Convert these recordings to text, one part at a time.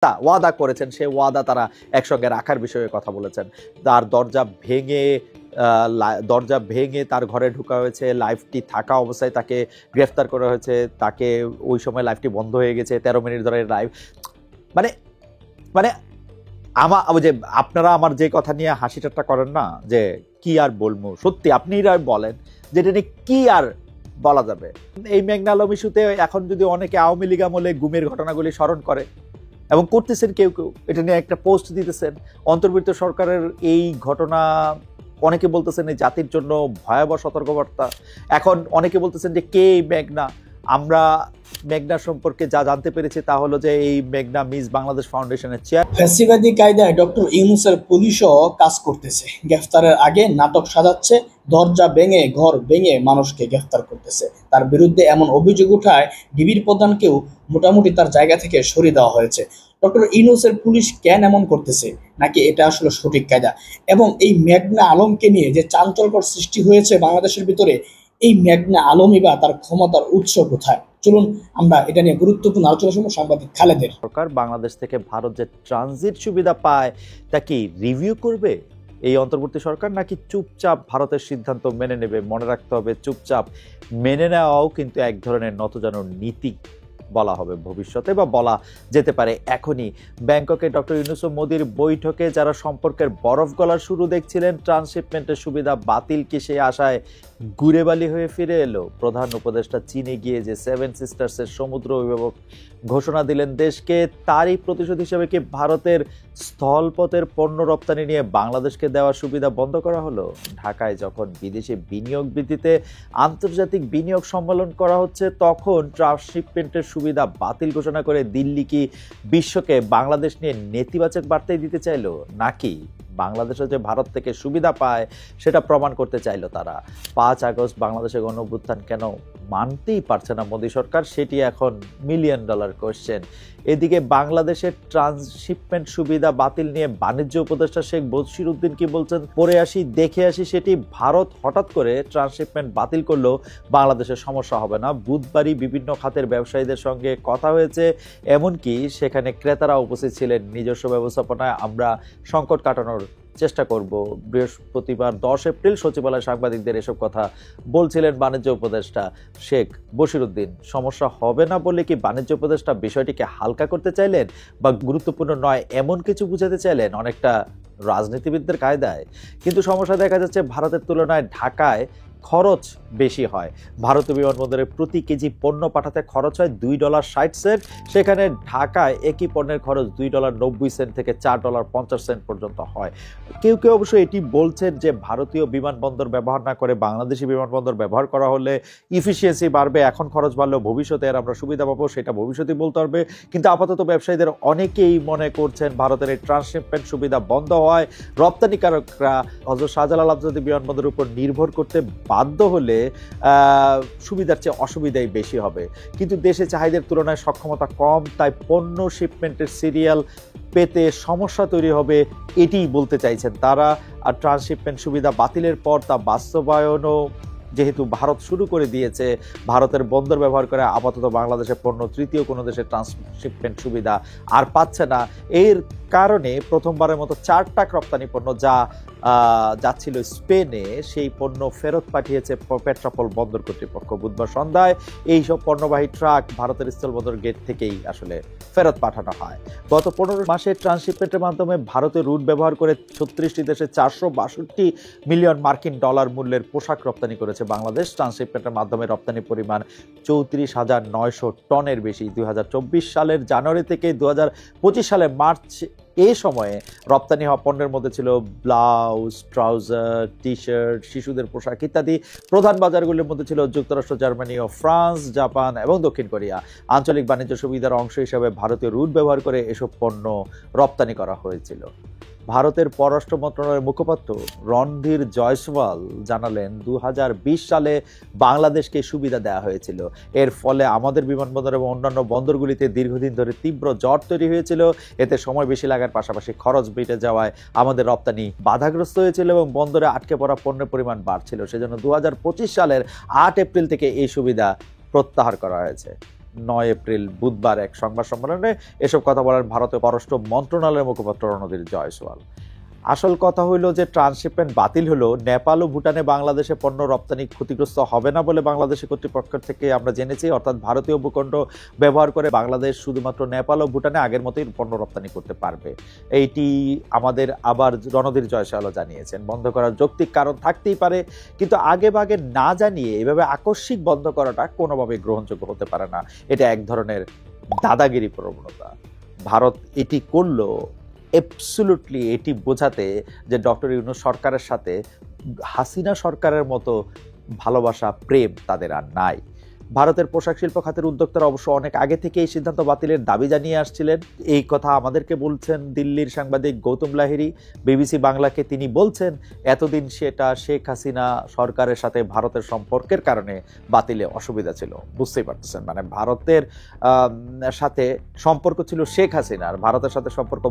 ওয়াদা করেছেন, সেই ওয়াদা তারা একসঙ্গে রাখার বিষয়ে কথা বলেছেন। তার দরজা ভেঙে তার ঘরে ঢোকা হয়েছে, লাইভটি থাকা অবস্থায় তাকে গ্রেফতার করা হয়েছে, তাকে ওই সময় লাইভটি বন্ধ হয়ে গেছে, 13 মিনিট ধরে লাইভ। মানে মানে যে আপনারা আমার যে কথা নিয়ে হাসি ঠাট্টা করেন না, যে কি আর বলবো, সত্যি আপনি বলেন যেটা নিয়ে কি আর বলা যাবে। এই মেঘনা আলম ইস্যুতে এখন যদি অনেকে আওয়ামী লীগ আমলে গুমের ঘটনাগুলি স্মরণ করে এবং করতেছেন, কেউ কেউ এটা নিয়ে একটা পোস্ট দিতেছেন, অন্তর্বর্তী সরকারের এই ঘটনা অনেকে বলতেছেন এই জাতির জন্য ভয়াবহ সতর্কবার্তা। এখন অনেকে বলতেছেন যে কে এই মেঘনা। আমরা মেঘনা সম্পর্কে যা জানতে পেরেছি তা হলো যে এই মেঘনা মিস বাংলাদেশ ফাউন্ডেশনের চেয়ার। ফ্যাসিবাদী কায়দায় ডক্টর ইউনূসের পুলিশও কাজ করতেছে, গ্রেফতারের আগে নাটক সাজাচ্ছে, দরজা ভেঙে ঘর ভেঙে মানুষকে গ্রেফতার করতেছে। তার বিরুদ্ধে এমন অভিযোগ উঠায় ডিবির প্রধানকেও মোটামুটি তার জায়গা থেকে সরিয়ে দেওয়া হয়েছে। ডক্টর ইউনূসের পুলিশ কেন এমন করতেছে, নাকি এটা আসলে সঠিক কায়দা? এবং এই মেঘনা আলমকে নিয়ে যে চাঞ্চল্যকর সৃষ্টি হয়েছে বাংলাদেশের ভিতরে, এই মেঘনা আলমই বা তার ক্ষমতার উৎস কোথায়? চলুন আমরা এটা নিয়ে গুরুত্বপূর্ণ আলোচনা শুনবো সাংবাদিক খালেদের। সরকার বাংলাদেশ থেকে ভারত যে ট্রানজিট সুবিধা পায় তা কি রিভিউ করবে এই অন্তর্বর্তী সরকার, নাকি চুপচাপ ভারতের সিদ্ধান্ত মেনে নেবে? মনে রাখতে হবে, চুপচাপ মেনে নেওয়াও কিন্তু এক ধরনের নতজানুর নীতি বলা হবে ভবিষ্যতে, বা বলা যেতে পারে এখনই। ব্যাংককে ডক্টর ইউনূস ও মোদির বৈঠকে যারা সম্পর্কের বরফ গলার শুরু দেখছিলেন, ট্রান্সশিপমেন্টের সুবিধা বাতিল কি সেই আশায় গুড়েবালি হয়ে ফিরে এলো? প্রধান উপদেষ্টা চীনে গিয়ে যে 7 সিস্টার্সের সমুদ্র অভিভাবক ঘোষণা দিলেন দেশকে, তারই প্রতিশোধ হিসেবে কি ভারতের স্থলপথের পণ্য রপ্তানি নিয়ে বাংলাদেশকে দেওয়া সুবিধা বন্ধ করা হলো? ঢাকায় যখন বিদেশি বিনিয়োগ বৃদ্ধিতে আন্তর্জাতিক বিনিয়োগ সম্মেলন করা হচ্ছে, তখন ট্রান্সশিপমেন্টের সুবিধা বাতিল ঘোষণা করে দিল্লি কি বিশ্বকে বাংলাদেশ নিয়ে নেতিবাচক বার্তাই দিতে চাইলো, নাকি বাংলাদেশে যে ভারত থেকে সুবিধা পায় সেটা প্রমাণ করতে চাইলো তারা? 5 আগস্ট বাংলাদেশের গণঅভ্যুত্থান কেন মানতেই পারছে না মোদী সরকার, সেটি এখন $মিলিয়ন কোয়েশ্চেন। এদিকে বাংলাদেশের ট্রান্সশিপমেন্ট সুবিধা বাতিল নিয়ে বাণিজ্য উপদেষ্টা শেখ বশিরউদ্দিন কি বলছেন, পড়ে আসি দেখে আসি সেটি। ভারত হঠাৎ করে ট্রান্সশিপমেন্ট বাতিল করলেও বাংলাদেশের সমস্যা হবে না। বুধবারই বিভিন্ন খাতের ব্যবসায়ীদের সঙ্গে কথা হয়েছে, এমনকি সেখানে ক্রেতারা উপস্থিত ছিলেন। নিজস্ব ব্যবস্থাপনায় আমরা সংকট কাটানোর চেষ্টা করব। বৃহস্পতিবার 10 এপ্রিল সচিবালয় সাংবাদিকদের এসব কথা বলছিলেন বাণিজ্য উপদেষ্টা শেখ বশিরউদ্দিন। সমস্যা হবে না বলে কি বাণিজ্য উপদেষ্টা বিষয়টিকে হালকা করতে চাইলেন, বা গুরুত্বপূর্ণ নয় এমন কিছু বুঝাতে চাইলেন, অনেকটা রাজনীতিবিদদের কায়দায়? কিন্তু সমস্যা দেখা যাচ্ছে ভারতের তুলনায় ঢাকায় খরচ বেশি হয়। ভারতীয় বিমানবন্দরে প্রতি কেজি পণ্য পাঠাতে খরচ হয় $2.60, সেখানে ঢাকায় একই পণ্যের খরচ $2.90 থেকে $4.50 পর্যন্ত হয়। কেউ কেউ অবশ্য এটি বলছেন যে ভারতীয় বিমানবন্দর ব্যবহার না করে বাংলাদেশি বিমানবন্দর ব্যবহার করা হলে ইফিসিয়েন্সি বাড়বে, এখন খরচ বাড়লেও ভবিষ্যতে আর আমরা সুবিধা পাবো, সেটা ভবিষ্যতে বলতে পারবে। কিন্তু আপাতত ব্যবসায়ীদের অনেকেই মনে করছেন ভারতের এই ট্রান্সশিপমেন্ট সুবিধা বন্ধ হয় রপ্তানিকারকরা হযরত শাহজালাল আন্তর্জাতিক বিমানবন্দরের উপর নির্ভর করতে বাধ্য হলে সুবিধার চেয়ে অসুবিধাই বেশি হবে। কিন্তু দেশে চাহিদার তুলনায় সক্ষমতা কম, তাই পণ্য শিপমেন্টের সিরিয়াল পেতে সমস্যা তৈরি হবে, এটিই বলতে চাইছেন তারা। আর ট্রান্সশিপমেন্ট সুবিধা বাতিলের পর তা বাস্তবায়নও যেহেতু ভারত শুরু করে দিয়েছে, ভারতের বন্দর ব্যবহার করে আপাতত বাংলাদেশের পণ্য তৃতীয় কোনো দেশের ট্রান্সশিপমেন্ট সুবিধা আর পাচ্ছে না। এর কারণে প্রথমবারের মতো 4 ট্রাক রপ্তানি পণ্য যাচ্ছিল স্পেনে, সেই পণ্য ফেরত পাঠিয়েছে পেট্রাপোল বন্দর কর্তৃপক্ষ। বুধবার সন্ধ্যায় এই সব পণ্যবাহী ট্রাক ভারতের স্থলবন্দর গেট থেকেই আসলে ফেরত পাঠানো হয়। গত 15 মাসে ট্রান্সশিপমেন্টের মাধ্যমে ভারতের রুট ব্যবহার করে 36টি দেশে $462 মিলিয়ন মূল্যের পোশাক রপ্তানি করেছে বাংলাদেশ। ট্রান্সশিপমেন্টের মাধ্যমে রপ্তানি পরিমাণ 34,900 টনের বেশি। 2024 সালের জানুয়ারি থেকে 2025 সালের মার্চ এই সময়ে রপ্তানি হওয়া পণ্যের মধ্যে ছিল ব্লাউজ, ট্রাউজার, টি শার্ট, শিশুদের পোশাক ইত্যাদি। প্রধান বাজারগুলির মধ্যে ছিল যুক্তরাষ্ট্র, জার্মানি ও ফ্রান্স, জাপান এবং দক্ষিণ কোরিয়া। আঞ্চলিক বাণিজ্য সুবিধার অংশ হিসেবে ভারতীয় রুট ব্যবহার করে এসব পণ্য রপ্তানি করা হয়েছিল। ভারতের পররাষ্ট্র মন্ত্রণালয়ের মুখপাত্র রণধীর জয়সওয়াল জানালেন, 2020 সালে বাংলাদেশকে সুবিধা দেওয়া হয়েছিল। এর ফলে আমাদের বিমানবন্দর এবং অন্যান্য বন্দরগুলিতে দীর্ঘদিন ধরে তীব্র জট তৈরি হয়েছিল। এতে সময় বেশি লাগার পাশাপাশি খরচ বেড়ে যাওয়ায় আমাদের রপ্তানি বাধাগ্রস্ত হয়েছিল এবং বন্দরে আটকে পড়া পণ্যের পরিমাণ বাড়ছিল। সেজন্য 2025 সালের 8 এপ্রিল থেকে এই সুবিধা প্রত্যাহার করা হয়েছে। 9 এপ্রিল বুধবার এক সংবাদ সম্মেলনে এসব কথা বলেন ভারতের পররাষ্ট্র মন্ত্রণালয়ের মুখপাত্র রণধীর জয়সওয়াল। আসল কথা হইল যে ট্রান্সশিপমেন্ট বাতিল হলো, নেপাল ও ভুটানে বাংলাদেশে পণ্য রপ্তানি ক্ষতিগ্রস্ত হবে না বলে বাংলাদেশের কর্তৃপক্ষ থেকে আমরা জেনেছি। অর্থাৎ ভারতীয় ভূখণ্ড ব্যবহার করে বাংলাদেশ শুধুমাত্র নেপাল ও ভুটানে আগের মতোই পণ্য রপ্তানি করতে পারবে। এইটি আমাদের আবার রণধীর জয়সওয়াল জানিয়েছেন। বন্ধ করার যৌক্তিক কারণ থাকতেই পারে, কিন্তু আগে ভাগে না জানিয়ে এভাবে আকস্মিক বন্ধ করাটা কোনোভাবেই গ্রহণযোগ্য হতে পারে না। এটা এক ধরনের দাদাগিরি প্রবণতা। ভারত এটি করলো অ্যাবসলিউটলি এটি বোঝাতে যে ডক্টর ইউনূস সরকারের সাথে হাসিনা সরকারের মতো ভালোবাসা প্রেম তাদের আর নাই। ভারতের পোশাক শিল্প খাতের উদ্যোক্তারা অবশ্য অনেক আগে থেকে এই সিদ্ধান্ত বাতিলের দাবি জানিয়ে আসছিলেন। এই কথা আমাদেরকে বলছেন দিল্লির সাংবাদিক গৌতম লাহিড়ী বিবিসি বাংলাকে। তিনি বলছেন এতদিন সেটা শেখ হাসিনা সরকারের সাথে ভারতের সম্পর্কের কারণে বাতিলে অসুবিধা ছিল। বুঝতেই পারতেছেন, মানে ভারতের সাথে সম্পর্ক ছিল শেখ হাসিনার, ভারতের সাথে সম্পর্ক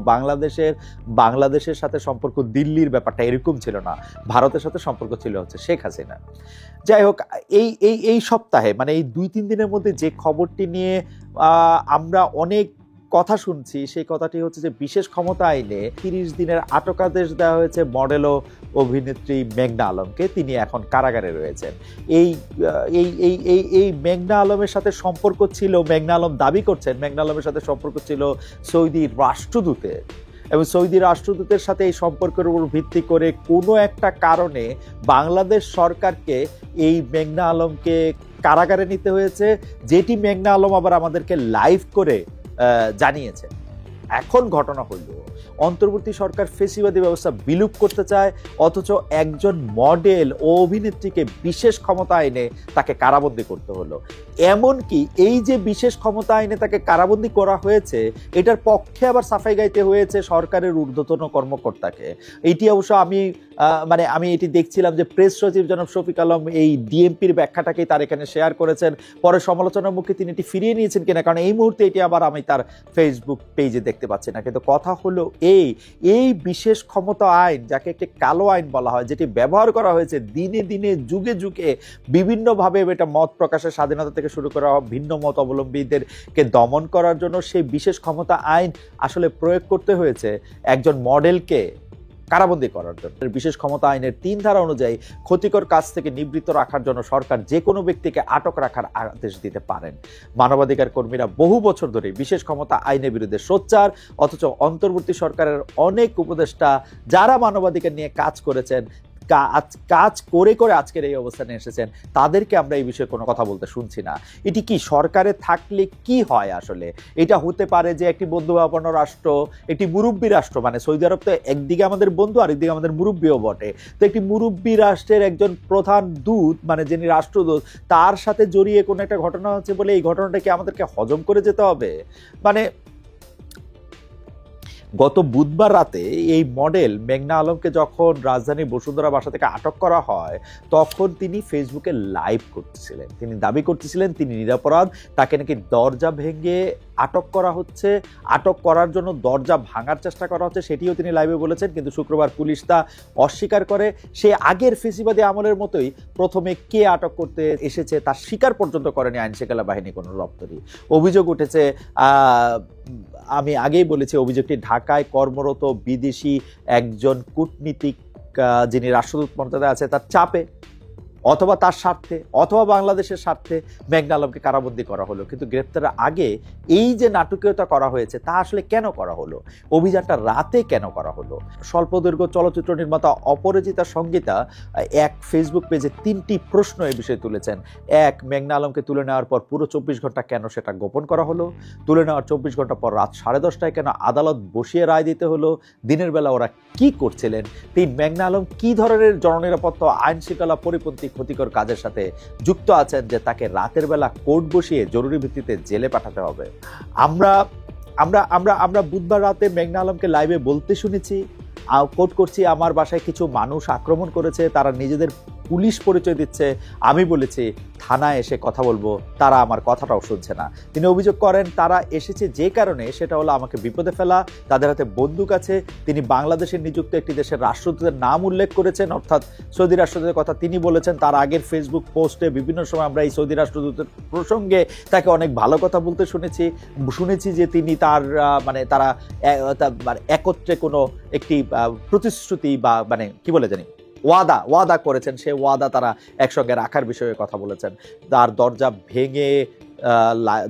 বাংলাদেশের সাথে সম্পর্ক দিল্লির, ব্যাপারটা এরকম ছিল না। ভারতের সাথে সম্পর্ক ছিল হচ্ছে শেখ হাসিনা। যাই হোক, এই সপ্তাহে মানে এই 2-3 দিনের মধ্যে যে খবরটি নিয়ে আমরা অনেক কথা শুনছি, সেই কথাটি হচ্ছে যে বিশেষ ক্ষমতা আইনে 30 দিনের আটকাদেশ দেওয়া হয়েছে মডেল ও অভিনেত্রী মেঘনা আলমকে। তিনি এখন কারাগারে রয়েছেন। এই মেঘনা আলমের সাথে সম্পর্ক ছিল, মেঘনা আলম দাবি করছেন মেঘনা আলমের সাথে সম্পর্ক ছিল সৌদি রাষ্ট্রদূতের, এবং সৌদি রাষ্ট্রদূতের সাথে এই সম্পর্কের উপর ভিত্তি করে কোনো একটা কারণে বাংলাদেশ সরকারকে এই মেঘনা আলমকে কারাগারে নিতে হয়েছে, যেটি মেঘনা আলম আবার আমাদেরকে লাইভ করে জানিয়েছে। এখন ঘটনা হইল অন্তর্বর্তী সরকার ফেসিবাদী ব্যবস্থা বিলুপ করতে চায়, অথচ একজন মডেল ও অভিনেত্রীকে বিশেষ ক্ষমতা আইনে তাকে কারাবন্দী করতে হলো। এমনকি এই যে বিশেষ ক্ষমতা আইনে তাকে কারাবন্দী করা হয়েছে, এটার পক্ষে আবার সাফাই গাইতে হয়েছে সরকারের ঊর্ধ্বতন কর্মকর্তাকে। এটি অবশ্য আমি এটি দেখছিলাম যে প্রেস সচিব জনাব শফিক আলম এই ডিএমপির ব্যাখ্যাটাকেই তার এখানে শেয়ার করেছেন। পরে সমালোচনার মুখে তিনি এটি ফিরিয়ে নিয়েছেন কিনা, কারণ এই মুহূর্তে এটি আবার আমি তার ফেসবুক পেজে দেখতে পাচ্ছি না। কিন্তু কথা হলো এই বিশেষ ক্ষমতা আইন, যাকে একটি কালো আইন বলা হয়, যেটি ব্যবহার করা হয়েছে দিনে দিনে যুগে যুগে বিভিন্নভাবে, এটা মত প্রকাশের স্বাধীনতা থেকে শুরু করা ভিন্ন মত অবলম্বীদেরকে দমন করার জন্য, সেই বিশেষ ক্ষমতা আইন আসলে প্রয়োগ করতে হয়েছে একজন মডেলকে কারাবন্দী করার জন্য। বিশেষ ক্ষমতা আইনের 3 ধারা অনুযায়ী ক্ষতিকর কাজ থেকে নিবৃত্ত রাখার জন্য সরকার যে কোনো ব্যক্তিকে আটক রাখার আদেশ দিতে পারেন। মানবাধিকার কর্মীরা বহু বছর ধরে বিশেষ ক্ষমতা আইনের বিরুদ্ধে সোচ্চার, অথচ অন্তর্বর্তী সরকারের অনেক উপদেষ্টা যারা মানবাধিকার নিয়ে কাজ করেছেন, কাজ করে করে আজকের এই অবস্থানে এসেছেন, তাদেরকে আমরা এই বিষয়ে কোনো কথা বলতে শুনছি না। এটি কি সরকারে থাকলে কি হয় আসলে? এটা হতে পারে যে একটি বন্ধুভাবাপন্ন রাষ্ট্র, একটি মুরব্বী রাষ্ট্র, মানে সৌদি আরব তো একদিকে আমাদের বন্ধু, আরেকদিকে আমাদের মুরব্বীও বটে। তো একটি মুরব্বী রাষ্ট্রের একজন প্রধান দূত, মানে যিনি রাষ্ট্রদূত, তার সাথে জড়িয়ে কোনো একটা ঘটনা হচ্ছে বলে এই ঘটনাটাকে আমাদেরকে হজম করে যেতে হবে? মানে গত বুধবার রাতে এই মডেল মেঘনা আলমকে যখন রাজধানীর বসুন্ধরা বাসা থেকে আটক করা হয়, তখন তিনি ফেসবুকে লাইভ করতেছিলেন। তিনি দাবি করতেছিলেন তিনি নিরপরাধ, তাকে নাকি দরজা ভেঙে আটক করা হচ্ছে, আটক করার জন্য দরজা ভাঙার চেষ্টা করা হচ্ছে, সেটিও তিনি লাইভে বলেছেন। কিন্তু শুক্রবার পুলিশ তা অস্বীকার করে। সে আগের ফেসিবাদী আমলের মতোই প্রথমে কে আটক করতে এসেছে তা স্বীকার পর্যন্ত করেনি আইনশৃঙ্খলা বাহিনী কোনো দপ্তরই। অভিযোগ উঠেছে, আমি আগেই বলেছি, অভিযোগটি ঢাকায় কর্মরত বিদেশি একজন কূটনীতিক যিনি রাষ্ট্রদূত মর্যাদায় আছে তার চাপে, অথবা তার স্বার্থে, অথবা বাংলাদেশের স্বার্থে মেঘনা আলমকে কারাবন্দী করা হলো। কিন্তু গ্রেপ্তারের আগে এই যে নাটকীয়তা করা হয়েছে তা আসলে কেন করা হলো? অভিযানটা রাতে কেন করা হলো? স্বল্পদৈর্ঘ্য চলচ্চিত্র নির্মাতা অপরাজিতা সঙ্গীতা এক ফেসবুক পেজে 3টি প্রশ্ন এ বিষয়ে তুলেছেন। 1, মেঘনা আলমকে তুলে নেওয়ার পর পুরো 24 ঘন্টা কেন সেটা গোপন করা হলো? তুলে নেওয়ার 24 ঘন্টা পর রাত 10:30টায় কেন আদালত বসিয়ে রায় দিতে হলো? দিনের বেলা ওরা কি করছিলেন? 3, মেঘনা আলম কি ধরনের জননিরাপত্তা আইন শৃঙ্খলা পরিপন্থী ক্ষতিকর কাজের সাথে যুক্ত আছেন যে তাকে রাতের বেলা কোর্ট বসিয়ে জরুরি ভিত্তিতে জেলে পাঠাতে হবে? আমরা বুধবার রাতে মেঘনা আলমকে লাইভে বলতে শুনেছি, কোট করছি, আমার বাসায় কিছু মানুষ আক্রমণ করেছে, তারা নিজেদের পুলিশ পরিচয় দিচ্ছে, আমি বলেছি থানায় এসে কথা বলবো, তারা আমার কথাটাও শুনছে না। তিনি অভিযোগ করেন তারা এসেছে যে কারণে, সেটা হলো আমাকে বিপদে ফেলা, তাদের হাতে বন্দুক আছে। তিনি বাংলাদেশের নিযুক্ত একটি দেশের রাষ্ট্রদূতের নাম উল্লেখ করেছেন, অর্থাৎ সৌদি রাষ্ট্রদূতের কথা তিনি বলেছেন। তার আগের ফেসবুক পোস্টে বিভিন্ন সময় আমরা এই সৌদি রাষ্ট্রদূতের প্রসঙ্গে তাকে অনেক ভালো কথা বলতে শুনেছি যে তিনি তার তারা একত্রে কোনো একটি প্রতিশ্রুতি বা কি বলে জানি ওয়াদা করেছেন, সে ওয়াদা তারা একসঙ্গে রাখার বিষয়ে কথা বলেছেন। তার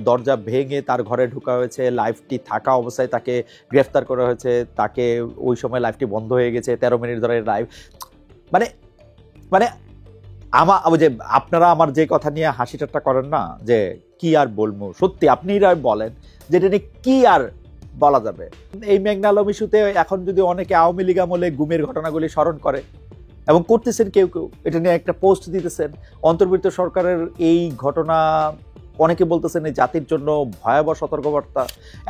দরজা ভেঙে তার ঘরে ঢোকা হয়েছে, লাইভটি থাকা অবস্থায় তাকে গ্রেফতার করা হয়েছে, তাকে ওই সময় লাইভটি বন্ধ হয়ে গেছে, 13 মিনিট ধরে লাইভ। যে আপনারা আমার যে কথা নিয়ে হাসি ঠাট্টা করেন না, যে কি আর বলবো, সত্যি আপনিরা বলেন যেটা নিয়ে কি আর বলা যাবে। এই মেঘনা আলম ইস্যুতে এখন যদি অনেকে আওয়ামী লীগ আমলে গুমের ঘটনাগুলি স্মরণ করে এবং করতেছেন, কেউ এটা নিয়ে একটা পোস্ট দিতেছেন, অন্তর্বর্তী সরকারের এই ঘটনা অনেকে বলতেছেন এই জাতির জন্য ভয়াবহ সতর্কবার্তা।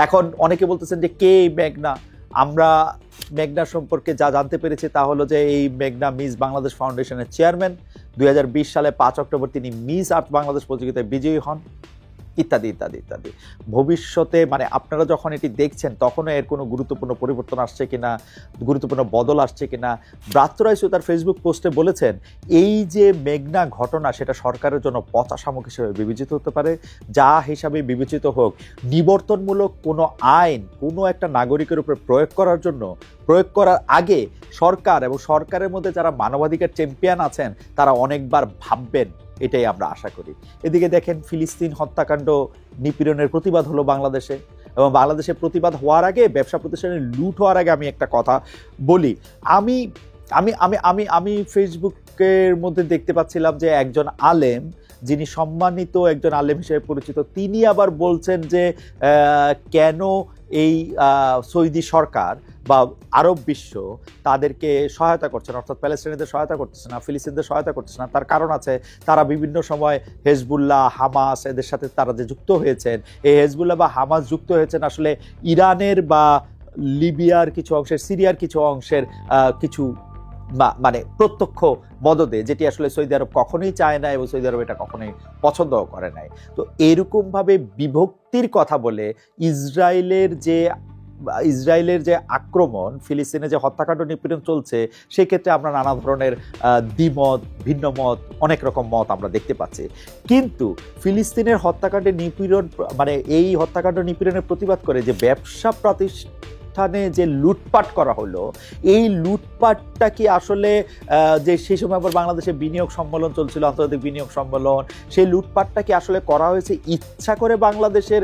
এখন অনেকে বলতেছেন যে কে মেঘনা। আমরা মেঘনা সম্পর্কে যা জানতে পেরেছি তা হলো যে এই মেঘনা মিস বাংলাদেশ ফাউন্ডেশনের চেয়ারম্যান। 2020 সালে 5 অক্টোবর তিনি মিস আর্থ বাংলাদেশ প্রতিযোগিতায় বিজয়ী হন, ইত্যাদি ইত্যাদি ইত্যাদি। ভবিষ্যতে আপনারা যখন এটি দেখছেন তখনও এর কোনো গুরুত্বপূর্ণ পরিবর্তন আসছে কিনা, গুরুত্বপূর্ণ বদল আসছে কিনা। ব্রাত্য রাইসু তার ফেসবুক পোস্টে বলেছেন এই যে মেঘনা ঘটনা সেটা সরকারের জন্য পচা শামুক হিসেবে বিবেচিত হতে পারে। যা হিসাবে বিবেচিত হোক, নিবর্তনমূলক কোনো আইন কোনো একটা নাগরিকের উপর প্রয়োগ করার আগে সরকার এবং সরকারের মধ্যে যারা মানবাধিকার চ্যাম্পিয়ন আছেন তারা অনেকবার ভাববেন, এটাই আমরা আশা করি। এদিকে দেখেন ফিলিস্তিন হত্যাকাণ্ড নিপীড়নের প্রতিবাদ হলো বাংলাদেশে, এবং বাংলাদেশে প্রতিবাদ হওয়ার আগে, ব্যবসা প্রতিষ্ঠানের লুট হওয়ার আগে আমি একটা কথা বলি। আমি আমি আমি আমি আমি ফেসবুকের মধ্যে দেখতে পাচ্ছিলাম যে একজন আলেম, যিনি সম্মানিত একজন আলেম হিসেবে পরিচিত, তিনি আবার বলছেন যে কেন এই সৌদি সরকার বা আরব বিশ্ব তাদেরকে সহায়তা করছে না, অর্থাৎ প্যালেস্টাইনিদের সহায়তা করতেছে না, ফিলিস্তিনদের সহায়তা করতেছে না। তার কারণ আছে, তারা বিভিন্ন সময় হেজবুল্লাহ, হামাস এদের সাথে তারা যে যুক্ত হয়েছেন, এই হেজবুল্লাহ বা হামাস যুক্ত হয়েছেন আসলে ইরানের বা লিবিয়ার কিছু অংশের, সিরিয়ার কিছু অংশের কিছু প্রত্যক্ষ মদদে, যেটি আসলে সৌদি আরব কখনোই চায় না এবং সৌদি আরব এটা কখনোই পছন্দও করে নাই। তো এরকমভাবে বিভক্তির কথা বলে ইসরায়েলের যে আক্রমণ, ফিলিস্তিনে যে হত্যাকাণ্ড নিপীড়ন চলছে, সেক্ষেত্রে আমরা নানা ধরনের দ্বিমত, ভিন্ন মত, অনেক রকম মত আমরা দেখতে পাচ্ছি। কিন্তু ফিলিস্তিনের হত্যাকাণ্ডের নিপীড়ন এই হত্যাকাণ্ড নিপীড়নের প্রতিবাদ করে যে ব্যবসা প্রতিষ্ঠানে যে লুটপাট করা হলো, এই লুটপাটটা কি আসলে যে সেই সময় আবার বাংলাদেশে বিনিয়োগ সম্মেলন চলছিল, আন্তর্জাতিক বিনিয়োগ সম্মেলন, সেই লুটপাটটা কি আসলে করা হয়েছে ইচ্ছা করে বাংলাদেশের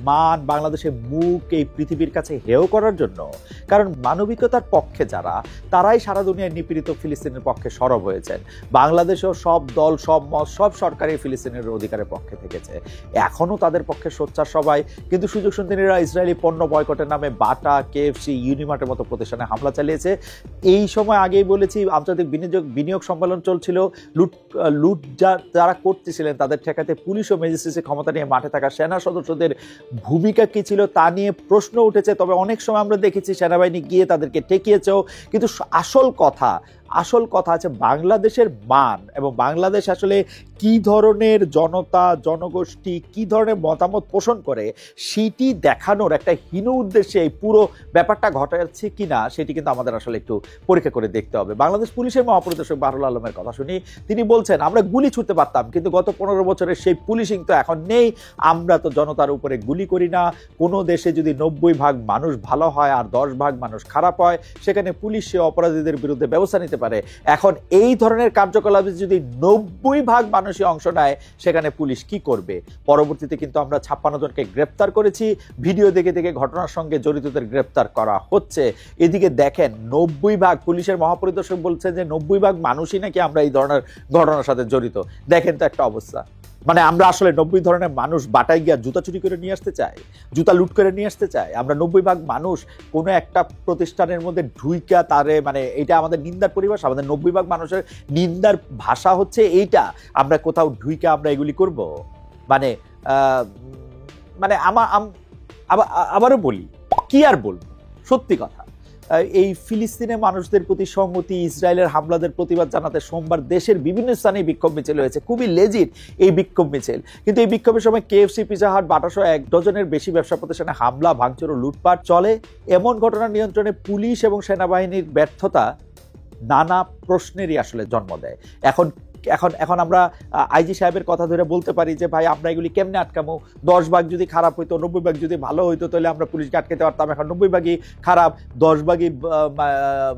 মান, বাংলাদেশের মুখ এই পৃথিবীর কাছে হেয় করার জন্য? কারণ মানবিকতার পক্ষে যারা, তারাই সারা দুনিয়ায় নিপীড়িত ফিলিস্তিনের পক্ষে সরব হয়েছেন। বাংলাদেশেও সব দল, সব মত, সব সরকারই ফিলিস্তিনের অধিকারের পক্ষে থেকেছে, এখনও তাদের পক্ষে সোচ্চার সবাই। কিন্তু সুযোগ সুন্দরীরা ইসরায়েলি পণ্য বয়কটের নামে বাটা, কেএফসি, ইউনিমার্টের মতো প্রতিষ্ঠানে হামলা চালিয়েছে। এই সময় আগেই বলেছি, আন্তর্জাতিক বিনিয়োগ সম্মেলন চলছিল, লুট যারা করতেছিলেন তাদের ঠেকাতে পুলিশ ও ম্যাজিস্ট্রেটের ক্ষমতা নিয়ে মাঠে থাকা সেনা সদস্যদের ভূমিকা কি ছিল তা নিয়ে প্রশ্ন উঠেছে। তবে অনেক সময় আমরা দেখেছি সেনাবাহিনী গিয়ে তাদেরকে ঠেকিয়েছেও। কিন্তু আসল কথা আছে বাংলাদেশের মান, এবং বাংলাদেশ আসলে কি ধরনের জনগোষ্ঠী কি ধরনের মতামত পোষণ করে সেটি দেখানোর একটা হীন উদ্দেশ্যে এই পুরো ব্যাপারটা ঘটাচ্ছে কিনা সেটি কিন্তু আমাদের আসলে একটু পরীক্ষা করে দেখতে হবে। বাংলাদেশ পুলিশের মহাপরিদর্শক বাহরুল আলমের কথা শুনি, তিনি বলছেন আমরা গুলি ছুটতে পারতাম, কিন্তু গত 15 বছরের সেই পুলিশিং তো এখন নেই। আমরা তো জনতার উপরে গুলি করি না। কোনো দেশে যদি 90% মানুষ ভালো হয় আর 10% মানুষ খারাপ হয়, সেখানে পুলিশ সে অপরাধীদের বিরুদ্ধে ব্যবস্থা নিতে পারে। এখন এই ধরনের কার্যকলাপে যদি 90% মানুষই অংশ নেয়, সেখানে পুলিশ কি করবে? পরবর্তীতে কিন্তু আমরা 56 জনকে গ্রেপ্তার করেছি, ভিডিও দেখে দেখে ঘটনার সঙ্গে জড়িতদের গ্রেপ্তার করা হচ্ছে। এদিকে দেখেন 90% পুলিশের মহাপরিদর্শক বলছেন যে 90% মানুষই নাকি আমরা এই ধরনের ঘটনার সাথে জড়িত। দেখেন তো একটা অবস্থা, আমরা আসলে 90 ধরনের মানুষ বাটায় গিয়া জুতা চুরি করে নিয়ে আসতে চাই, জুতা লুট করে নিয়ে আসতে চাই? আমরা 90% মানুষ কোনো একটা প্রতিষ্ঠানের মধ্যে ঢুইকা তারে এটা আমাদের নিন্দার পরিবেশ, আমাদের 90% মানুষের নিন্দার ভাষা হচ্ছে এইটা। আমরা কোথাও ঢুইকা আমরা এগুলি করব? আবারও বলি, কি আর বলবো, সত্যি কথা। এই ফিলিস্তিনের মানুষদের প্রতি সংহতি, ইসরায়েলের হামলাদের প্রতিবাদ জানাতে সোমবার দেশের বিভিন্ন স্থানে বিক্ষোভ মিছিল হয়েছে। খুবই লেজিট এই বিক্ষোভ মিছিল, কিন্তু এই বিক্ষোভের সময় KFC, পিৎজা হাট, বাটাসহ 1 ডজনের বেশি ব্যবসা প্রতিষ্ঠানে হামলা, ভাঙচুর ও লুটপাট চলে। এমন ঘটনা নিয়ন্ত্রণে পুলিশ এবং সেনাবাহিনীর ব্যর্থতা নানা প্রশ্নেরই আসলে জন্ম দেয়। এখন এখন এখন আমরা আইজি সাহেবের কথা ধরে বলতে পারি যে ভাই আমরা এগুলি কেমনে আটকামো, 10 ভাগ যদি খারাপ হইতো, 90 ভাগ যদি ভালো হইতো, তাহলে আমরা পুলিশকে আটকাতে পারতাম। এখন 90 ভাগই খারাপ, 10 ভাগই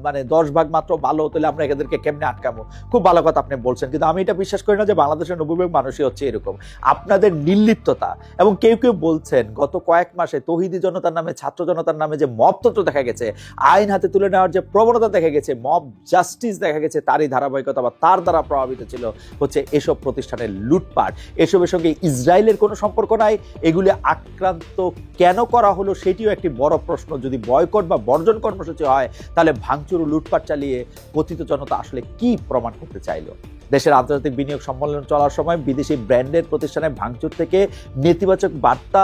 মানে 10 ভাগ মাত্র ভালো, তাহলে আমরা এদেরকে কেমনে আটকামো? খুব ভালো কথা আপনি বলছেন, কিন্তু আমি এটা বিশ্বাস করি না যে বাংলাদেশের 90 ভাগ মানুষই হচ্ছে এরকম। আপনাদের নির্লিপ্ততা, এবং কেউ কেউ বলছেন গত কয়েক মাসে তৌহিদি জনতার নামে, ছাত্র জনতার নামে যে মবতন্ত্র দেখা গেছে, আইন হাতে তুলে নেওয়ার যে প্রবণতা দেখা গেছে, মব জাস্টিস দেখা গেছে, তারই ধারাবাহিকতা বা তার দ্বারা প্রভাবিত ছিল হচ্ছে এসব প্রতিষ্ঠানের লুটপাট। এসবের সঙ্গে ইসরায়েলের কোনো সম্পর্ক নাই। এগুলি আক্রান্ত কেন করা হলো সেটিও একটি বড় প্রশ্ন। যদি বয়কট বা বর্জন কর্মসূচি হয়, তাহলে ভাঙচুর ও লুটপাট চালিয়ে কথিত জনতা আসলে কি প্রমাণ করতে চাইলো? দেশের আন্তর্জাতিক বিনিয়োগ সম্মেলন চলার সময় বিদেশি ব্র্যান্ডের প্রতিষ্ঠানে ভাঙচুর থেকে নেতিবাচক বার্তা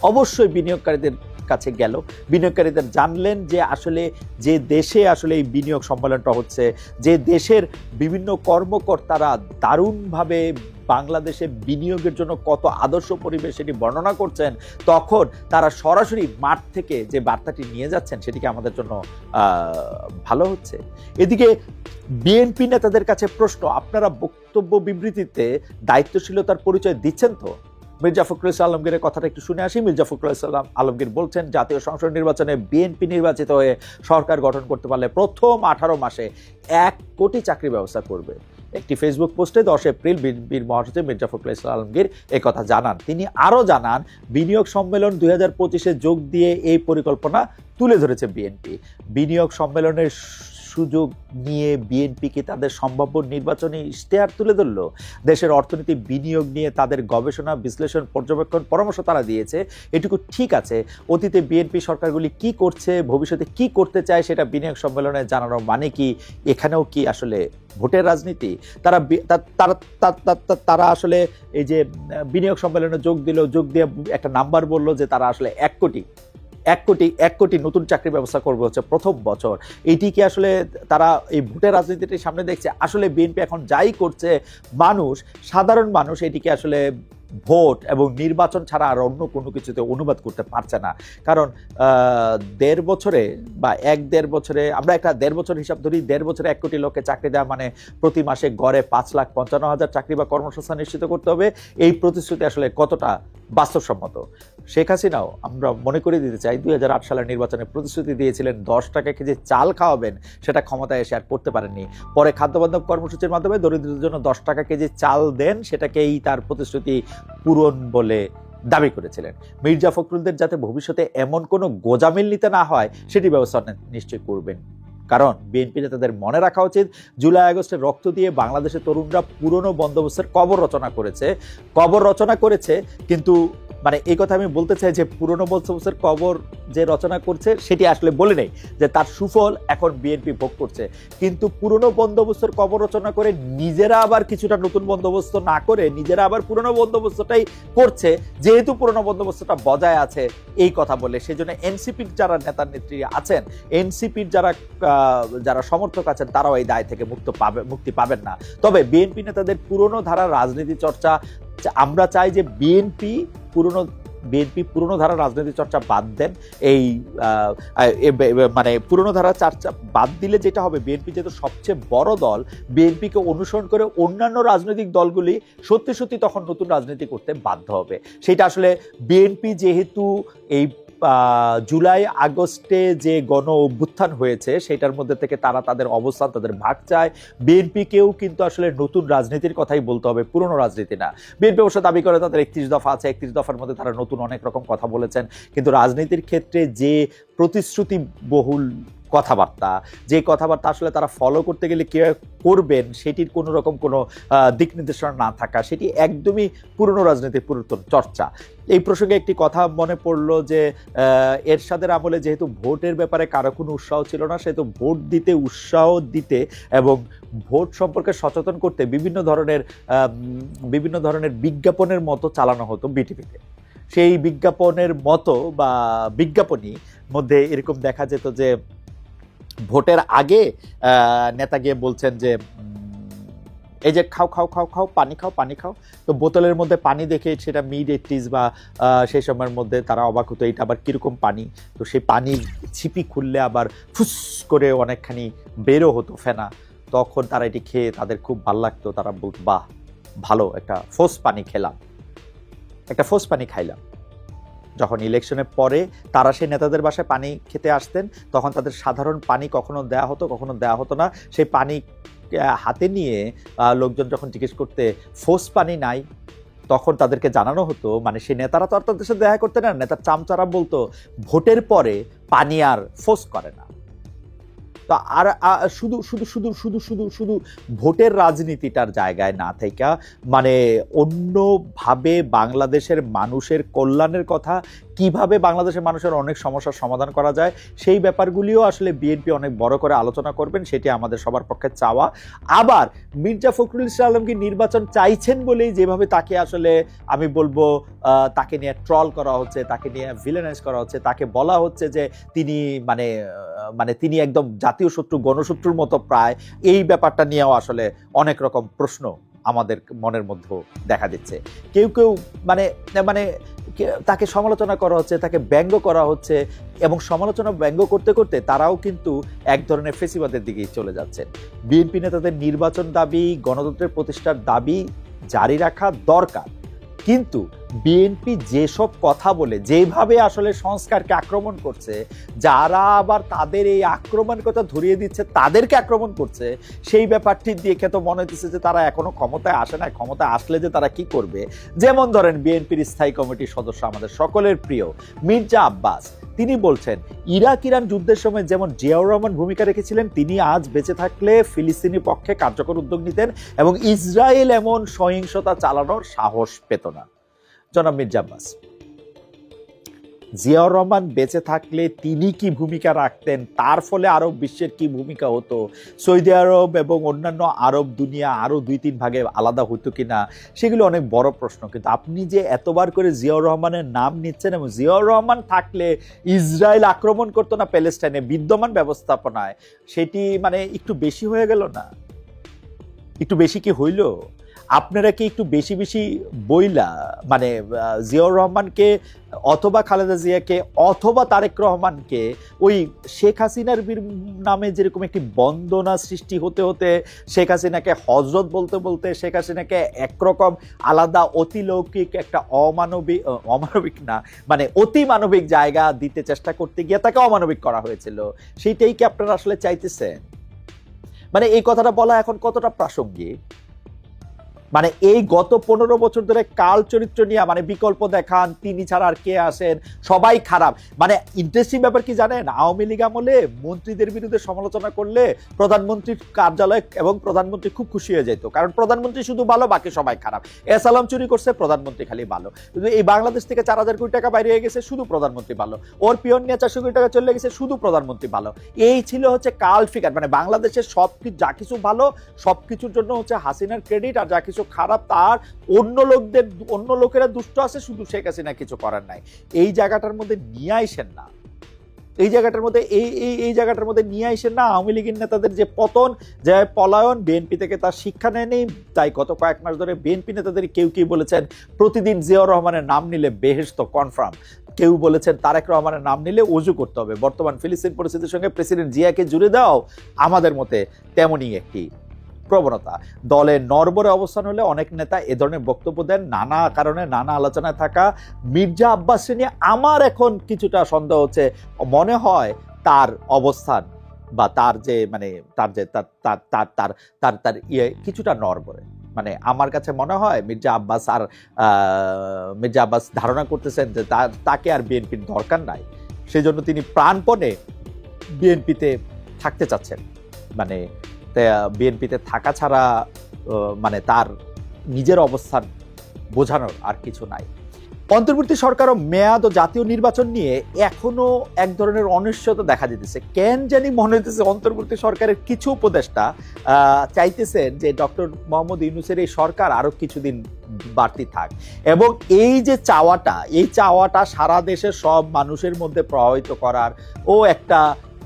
অবশ্যই বিনিয়োগকারীদের কাছে গেল। বিনিয়োগকারীদের জানলেন যে আসলে যে দেশে আসলে এই বিনিয়োগ সম্মেলনটা হচ্ছে, যে দেশের বিভিন্ন কর্মকর্তারা দারুণভাবে বাংলাদেশে বিনিয়োগের জন্য কত আদর্শ পরিবেশ সেটি বর্ণনা করছেন, তখন তারা সরাসরি মাঠ থেকে যে বার্তাটি নিয়ে যাচ্ছেন সেটিকে আমাদের জন্য ভালো হচ্ছে। এদিকে বিএনপি নেতাদের কাছে প্রশ্ন, আপনারা বক্তব্য বিবৃতিতে দায়িত্বশীলতার পরিচয় দিচ্ছেন তো? মির্জা ফখরুল ইসলাম আলমগীরের কথাটা একটু শুনে আসি। মির্জা ফখরুল ইসলাম আলমগীর বলছেন, জাতীয় সংসদ নির্বাচনে বিএনপি নির্বাচিত হয়ে সরকার গঠন করতে পারলে প্রথম 18 মাসে 1 কোটি চাকরি ব্যবস্থা করবে। একটি ফেসবুক পোস্টে 10 এপ্রিল বিএনপির মহাসচিব মির্জা ফখরুল ইসলাম আলমগীর কথা জানান। তিনি আরও জানান, বিনিয়োগ সম্মেলন 2025-এ যোগ দিয়ে এই পরিকল্পনা তুলে ধরেছে বিএনপি। বিনিয়োগ সম্মেলনের সুযোগ নিয়ে বিএনপি কি তাদের সম্ভাব্য নির্বাচনী ইশতেহার তুলে ধরল? দেশের অর্থনীতি, বিনিয়োগ নিয়ে তাদের গবেষণা, বিশ্লেষণ, পর্যবেক্ষণ, পরামর্শ তারা দিয়েছে, এটুকু ঠিক আছে। অতীতে বিএনপি সরকারগুলি কি করছে, ভবিষ্যতে কি করতে চায়, সেটা বিনিয়োগ সম্মেলনে জানানো মানে কি এখানেও কি আসলে ভোটের রাজনীতি? তারা আসলে এই যে বিনিয়োগ সম্মেলনে যোগ দিয়ে একটা নাম্বার বলল যে তারা আসলে 1 কোটি নতুন চাকরি ব্যবস্থা করবে হচ্ছে প্রথম বছর। এইটি কি আসলে তারা এই ভোটের রাজনীতিটির সামনে দেখছে? আসলে বিএনপি এখন যাই করছে, সাধারণ মানুষ এটিকে আসলে ভোট এবং নির্বাচন ছাড়া আর অন্য কোনো কিছুতে অনুবাদ করতে পারছে না। কারণ 1.5 বছরে বা 1-1.5 বছরে, আমরা একটা 1.5 বছর হিসাব ধরি, 1.5 বছরে 1 কোটি লোককে চাকরি দেওয়া মানে প্রতি মাসে গড়ে 5,55,000 চাকরি বা কর্মসংস্থান নিশ্চিত করতে হবে। এই প্রতিশ্রুতি আসলে কতটা বাস্তবসম্মত? শেখ হাসিনাও, আমরা মনে করে দিতে চাই, 2008 সালের নির্বাচনে প্রতিশ্রুতি দিয়েছিলেন 10 টাকা কেজি চাল খাওয়াবেন, সেটা ক্ষমতায় এসে আর করতে পারেননি। পরে খাদ্যবান্ধব কর্মসূচির মাধ্যমে দরিদ্রদের জন্য 10 টাকা কেজি চাল দেন, সেটাকেই তার প্রতিশ্রুতি পূরণ বলে দাবি করেছিলেন। মির্জা ফখরুলদের যাতে ভবিষ্যতে এমন কোনো গোজামিল নিতে না হয় সেটি ব্যবস্থা নিশ্চয় করবেন। কারণ বিএনপি নেতাদের মনে রাখা উচিত, জুলাই আগস্টের রক্ত দিয়ে বাংলাদেশের তরুণরা পুরনো বন্দোবস্তের কবর রচনা করেছে, কিন্তু মানে এই কথা আমি বলতে চাই যে পুরনো বন্দোবস্তের কবর যে রচনা করছে সেটি আসলে বলে নেই যে তার সুফল এখন বিএনপি ভোগ করছে। কিন্তু পুরনো বন্দোবস্তের কবর রচনা করে নিজেরা আবার কিছুটা নতুন বন্দোবস্ত না করে নিজেরা আবার পুরনো বন্দোবস্তটাই করছে, যেহেতু পুরনো বন্দোবস্তটা বজায় আছে এই কথা বলে। সেই জন্য এনসিপির যারা নেতা নেত্রী আছেন, এনসিপির যারা সমর্থক আছেন, তারাও এই দায় থেকে মুক্তি পাবেন না। তবে বিএনপি নেতাদের পুরনো ধারার রাজনীতি চর্চা, আমরা চাই যে বিএনপি পুরনো ধারা রাজনীতি চর্চা বাদ দেন। এই মানে পুরনো ধারা চর্চা বাদ দিলে যেটা হবে, বিএনপি যেহেতু সবচেয়ে বড় দল, বিএনপিকে অনুসরণ করে অন্যান্য রাজনৈতিক দলগুলি সত্যি তখন নতুন রাজনীতি করতে বাধ্য হবে। সেটা আসলে বিএনপি যেহেতু এই জুলাই আগস্টে যে গণ অভ্যুত্থান হয়েছে সেটার মধ্যে থেকে তারা তাদের অবস্থান, তাদের ভাগ চায়। বিএনপিকেও কিন্তু আসলে নতুন রাজনীতির কথাই বলতে হবে, পুরনো রাজনীতি না। বিএনপি অবশ্য দাবি করে তাদের 31 দফা আছে, 31 দফার মধ্যে তারা নতুন অনেক রকম কথা বলেছেন, কিন্তু রাজনীতির ক্ষেত্রে যে প্রতিশ্রুতি বহুল কথাবার্তা, যে কথাবার্তা আসলে তারা ফলো করতে গেলে কি করবেন সেটির কোনো রকম কোনো দিক নির্দেশনা না থাকা, সেটি একদমই পুরনো রাজনীতির পুরাতন চর্চা। এই প্রসঙ্গে একটি কথা মনে পড়লো যে এরশাদের আমলে যেহেতু ভোটের ব্যাপারে কারো কোনো উৎসাহ ছিল না, সেহেতু ভোট দিতে উৎসাহ দিতে এবং ভোট সম্পর্কে সচেতন করতে বিভিন্ন ধরনের বিজ্ঞাপনের মতো চালানো হতো বিটিভিতে। সেই বিজ্ঞাপনের মতো বা বিজ্ঞাপনী মধ্যে এরকম দেখা যেত যে ভোটের আগে নেতা গিয়ে বলছেন যে এই যে খাও খাও খাও খাও পানি খাও পানি খাও, তো বোতলের মধ্যে পানি দেখে সেটা মিড-80s বা সেই সময়ের মধ্যে তারা অবাক হতো এটা আবার কিরকম পানি। তো সেই পানির ছিপি খুললে আবার ফুস করে অনেকখানি বেরো হতো ফেনা, তখন তারা এটি খেয়ে তাদের খুব ভালো লাগতো, তারা বলতো বাহ ভালো একটা ফোস পানি খেলাম, একটা ফোস পানি খাইলাম। যখন ইলেকশনের পরে তারা সেই নেতাদের বাসায় পানি খেতে আসতেন তখন তাদের সাধারণ পানি কখনো দেয়া হতো কখনো দেয়া হতো না। সেই পানি হাতে নিয়ে লোকজন যখন জিজ্ঞেস করতে ফোস পানি নাই, তখন তাদেরকে জানানো হতো মানে সেই নেতারা তো আর তাদের সাথে দেখা করতে না, নেতার চামচারা বলতো ভোটের পরে পানি আর ফোস করে না। তো আর শুধু শুধু শুধু শুধু শুধু শুধু ভোটের রাজনীতিটার জায়গায় না থেকে মানে অন্যভাবে বাংলাদেশের মানুষের কল্যাণের কথা, কিভাবে বাংলাদেশের মানুষের অনেক সমস্যার সমাধান করা যায় সেই ব্যাপারগুলিও আসলে বিএনপি অনেক বড় করে আলোচনা করবেন, সেটি আমাদের সবার পক্ষে চাওয়া। আবার মির্জা ফখরুল ইসলাম আলমগীর নির্বাচন চাইছেন বলেই যেভাবে তাকে আসলে আমি বলবো তাকে নিয়ে ট্রল করা হচ্ছে, তাকে নিয়ে ভিলেনাইজ করা হচ্ছে, তাকে বলা হচ্ছে যে তিনি মানে তিনি একদম জাতীয় শত্রু গণশত্রুর মতো প্রায়, এই ব্যাপারটা নিয়েও আসলে অনেক রকম প্রশ্ন আমাদের মনের মধ্যে দেখা দিচ্ছে। কেউ কেউ মানে মানে তাকে সমালোচনা করা হচ্ছে, তাকে ব্যঙ্গ করা হচ্ছে, এবং সমালোচনা ব্যঙ্গ করতে করতে তারাও কিন্তু এক ধরনের ফেসিবাদের দিকেই চলে যাচ্ছেন। বিএনপি নেতাদের নির্বাচন দাবি, গণতন্ত্রের প্রতিষ্ঠার দাবি জারি রাখা দরকার, কিন্তু বিএনপি যেসব কথা বলে যেভাবে আসলে সংস্কারকে আক্রমণ করছে, যারা আবার তাদের এই আক্রমণের কথা ধরিয়ে দিচ্ছে তাদেরকে আক্রমণ করছে, সেই ব্যাপারটি দেখে তো মনে হচ্ছে যে তারা এখনো ক্ষমতায় আসে না, ক্ষমতায় আসলে যে তারা কি করবে। যেমন ধরেন বিএনপির স্থায়ী কমিটির সদস্য আমাদের সকলের প্রিয় মির্জা আব্বাস, তিনি বলছেন ইরাক ইরান যুদ্ধের সময় যেমন জিয়াউর রহমান ভূমিকা রেখেছিলেন, তিনি আজ বেঁচে থাকলে ফিলিস্তিনি পক্ষে কার্যকর উদ্যোগ নিতেন এবং ইসরায়েল এমন সহিংসতা চালানোর সাহস পেত না। জনাব মির্জা আব্বাস, জিয়াউর রহমান বেঁচে থাকলে তিনি কি ভূমিকা রাখতেন, তার ফলে আরব বিশ্বের কি ভূমিকা হতো, সৌদি আরব এবং অন্যান্য আরব দুনিয়া আরো 2-3 ভাগে আলাদা হতো কিনা, সেগুলো অনেক বড় প্রশ্ন। কিন্তু আপনি যে এতবার করে জিয়াউর রহমানের নাম নিচ্ছেন, এবং জিয়াউর রহমান থাকলে ইসরায়েল আক্রমণ করতো না প্যালেস্টাইনে বিদ্যমান ব্যবস্থাপনায়, সেটি মানে একটু বেশি হয়ে গেল না? একটু বেশি কি হইল? আপনারা কি একটু বেশি বেশি বইলা মানে জিয়াউর রহমানকে অথবা খালেদা জিয়াকে অথবা তারেক রহমানকে ওই শেখ হাসিনার নামে যেরকম একটি বন্দনা সৃষ্টি হতে হতে, শেখ হাসিনাকে হজরত বলতে বলতে, শেখ হাসিনাকে একরকম আলাদা অতিলৌকিক একটা অমানবিক না মানে অতি মানবিক জায়গা দিতে চেষ্টা করতে গিয়ে তাকে অমানবিক করা হয়েছিল, সেইটাই কি আপনারা আসলে চাইতেছেন? মানে এই কথাটা বলা এখন কতটা প্রাসঙ্গিক? মানে এই গত 15 বছর ধরে কাল চরিত্র নিয়ে মানে বিকল্প দেখান, তিনি ছাড়া আর কে আসেন, সবাই খারাপ। মানে ইন্টারেস্টিং ব্যাপার কি জানেন, আওয়ামী লীগ আমলে মন্ত্রীদের বিরুদ্ধে সমালোচনা করলে প্রধানমন্ত্রীর কার্যালয় এবং প্রধানমন্ত্রী খুব খুশি হয়ে যেত, কারণ প্রধানমন্ত্রী শুধু ভালো, বাকি সবাই খারাপ। এসালাম চুরি করছে, প্রধানমন্ত্রী খালি ভালো। কিন্তু এই বাংলাদেশ থেকে 4000 কোটি টাকা বাইরে হয়ে গেছে, শুধু প্রধানমন্ত্রী ভালো। ওর পিয়ন নিয়ে 400 কোটি টাকা চলে গেছে, শুধু প্রধানমন্ত্রী ভালো। এই ছিল হচ্ছে কাল ফিগার। মানে বাংলাদেশের সবকিছু, যা কিছু ভালো সবকিছুর জন্য হচ্ছে হাসিনার ক্রেডিট, আর যা কিছু খারাপ তার অন্য লোকেরা দুষ্ট আছে, শুধু শেখ হাসিনা কিছু করার নাই। এই জায়গাটার মধ্যে নিয়ে আইসেন না, এই জায়গাটার মধ্যে এই জায়গাটার মধ্যে নিয়ে আইসেন না। আওয়ামী লীগের নেতাদের যে পতন, যে পলায়ন, বিএনপি থেকে তার শিক্ষা নেয়নি, তাই গত কয়েক মাস ধরে বিএনপি নেতাদের কেউ কেউ বলেছেন প্রতিদিন জিয়াউর রহমানের নাম নিলে বেহেশত কনফার্ম, কেউ বলেছেন তারেক রহমানের নাম নিলে ওযু করতে হবে। বর্তমান ফিলিস্তিন পরিস্থিতির সঙ্গে প্রেসিডেন্ট জিয়াকে জুড়ে দাও আমাদের মতে তেমনই একটি প্রবণতা। দলে নড়বড়ে অবস্থান হলে অনেক নেতা এ ধরনের বক্তব্য দেন, নানা কারণে নানা আলোচনায় থাকা মির্জা আব্বাস নিয়ে আমার এখন কিছুটা সন্দেহ হচ্ছে। মনে হয় তার অবস্থান বা তার যে মানে তার যে তার ইয়ে কিছুটা নড়বড়ে। মানে আমার কাছে মনে হয় মির্জা আব্বাস ধারণা করতেছেন যে তাকে আর বিএনপির দরকার নাই, সেজন্য তিনি প্রাণপণে বিএনপিতে থাকতে চাচ্ছেন। মানে বিএনপিতে থাকা ছাড়া মানে তার নিজের অবস্থান বোঝানোর আর কিছু নাই। অন্তর্বর্তী সরকারও মেয়াদ ও জাতীয় নির্বাচন নিয়ে এখনো এক ধরনের অনিশ্চয়তা দেখা যেতেছে। কেন জানি মনে হইতেছে অন্তর্বর্তী সরকারের কিছু উপদেষ্টা চাইতেছেন যে ডক্টর মোহাম্মদ ইউনূসের এই সরকার আরো কিছুদিন বাড়তি থাক, এবং এই যে চাওয়াটা, এই চাওয়াটা সারা দেশের সব মানুষের মধ্যে প্রভাবিত করার ও একটা